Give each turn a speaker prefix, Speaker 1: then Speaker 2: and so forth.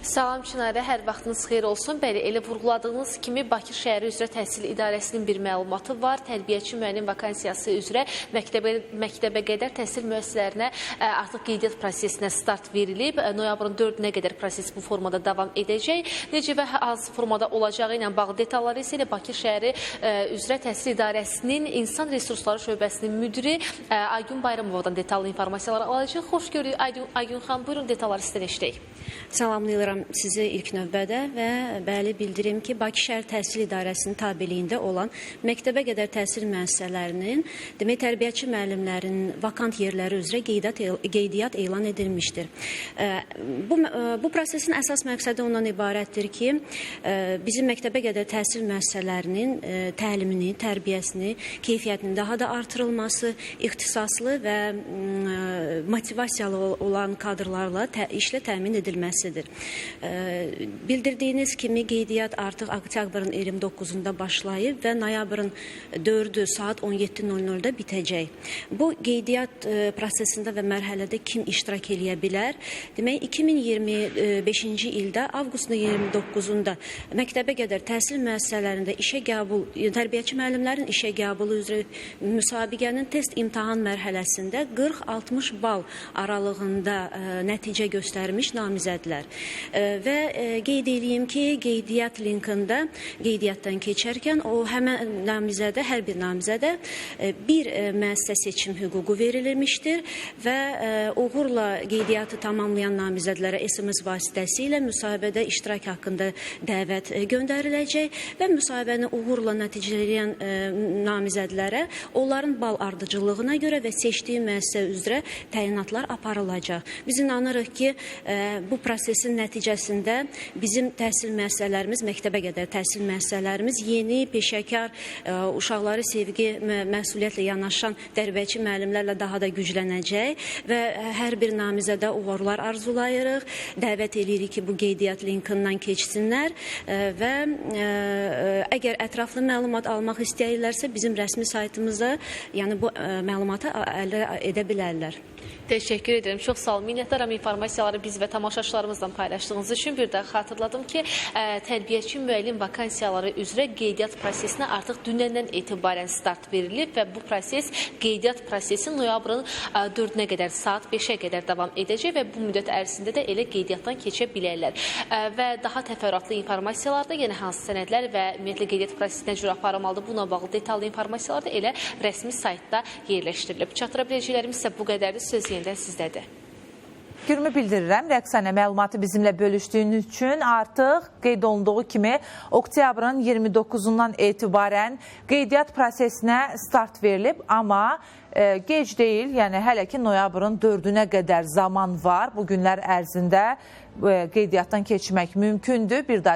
Speaker 1: Salam Çinarə, hər vaxtınız xeyir olsun. Bəli, elə vurğuladığınız kimi Bakı şəhəri üzrə Təhsil İdarəsinin bir məlumatı var. Tərbiyəçi müəllim vakansiyası üzrə məktəbə qədər təhsil müəssisələrinə artıq qeydiyyat prosesinə start verilib. Noyabrın 4-nə qədər proses bu formada davam edəcək. Necə və hansı formada olacağı ilə bağlı detalları isə elə Bakı şəhəri üzrə Təhsil İdarəsinin İnsan Resursları şöbəsinin müdiri Aygün Bayramovadan detallı informasiyalar alacaq. Xoş gördük Aygün xanım, buyurun detalları sizdən eşidək.
Speaker 2: Salamlayıram sizi ilk növbədə və bəli bildirim ki, Bakı şəhər Təhsil İdarəsinin tabeliyində olan məktəbə qədər təhsil müəssisələrinin tərbiyəçi müəllimlərinin vakant yerləri üzrə qeydiyyat elan edilmişdir. Bu prosesin əsas məqsədi ondan ibarətdir ki, bizim məktəbə qədər təhsil müəssisələrinin təlimini, tərbiyəsini, keyfiyyətinin daha da artırılması, ixtisaslı və motivasiyalı olan kadrlarla işlə təmin edilməsidir. Bildirdiyiniz kimi qeydiyyat artıq oktyabrın 29-unda başlayıb və noyabrın 4-ü saat 17:00-da bitəcək. Bu qeydiyyat prosesində və mərhələdə kim iştirak eləyə bilər? Demək, 2025-ci ildə avqustun 29-unda məktəbə qədər təhsil müəssisələrində işə qəbul, tərbiyəçi müəllimlərin işə qəbulu üzrə müsabiqənin test imtahan mərhələsində 40-60 bal aralığında nəticə göstərmiş namizədlər. Və qeyd edeyim ki, qeydiyyat linkində qeydiyyatdan keçərkən o həmən namizədə, hər bir namizədə bir müəssisə seçim hüququ verilmişdir və uğurla qeydiyyatı tamamlayan namizədlərə SMS vasitəsilə müsahibədə iştirak haqqında dəvət göndəriləcək və müsahibəni uğurla nəticələyən namizədlərə onların bal ardıcıllığına görə və seçdiyi müəssisə üzrə təyinatlar aparılacaq. Biz inanırıq ki, bu prosesin nəticəsində bizim təhsil müəssisələrimiz, məktəbə qədər təhsil müəssisələrimiz yeni, peşəkar, uşaqları sevgi, məsuliyyətlə yanaşan tərbiyəçi müəllimlərlə daha da güclənəcək və hər bir namizədə uğurlar arzulayırıq. Dəvət edirik ki, bu qeydiyyat linkindən keçsinlər və əgər ətraflı məlumat almaq istəyirlərsə, bizim rəsmi saytımızda yəni bu məlumatı əldə edə bilərlər.
Speaker 1: Təşəkkür edirəm. Çox sağ olun. Minnətdaram informasiyaları biz və tamaşaçılarımızla paylaşdığınız üçün. Bir daha xatırladım ki, tərbiyəçi müəllim vakansiyaları üzrə qeydiyyat prosesinə artıq dünəndən etibarən start verilib və bu proses, qeydiyyat prosesi noyabrın 4-nə qədər, saat 5-ə qədər davam edəcək və bu müddət ərzində də elə qeydiyyatdan keçə bilərlər. Və daha təfərrüatlı informasiyalarda yenə hansı sənədlər və ümumiyyətlə qeydiyyat prosesi nə cür aparılmalıdır, buna bağlı detallı informasiyalar da elə rəsmi saytda yerləşdirilib. Çatdıra biləcəklərimiz isə bu qədərdir. Söz yenidən sizdədir.
Speaker 3: Fikrimi bildirirəm. Rəqsanə məlumatı bizimlə bölüşdüyün üçün artıq qeyd olunduğu kimi oktyabrın 29-undan etibarən qeydiyyat prosesinə start verilib, amma gec deyil, yəni hələ ki noyabrın 4-ünə qədər zaman var. Bu günlər ərzində qeydiyyatdan keçmək mümkündür. Bir daha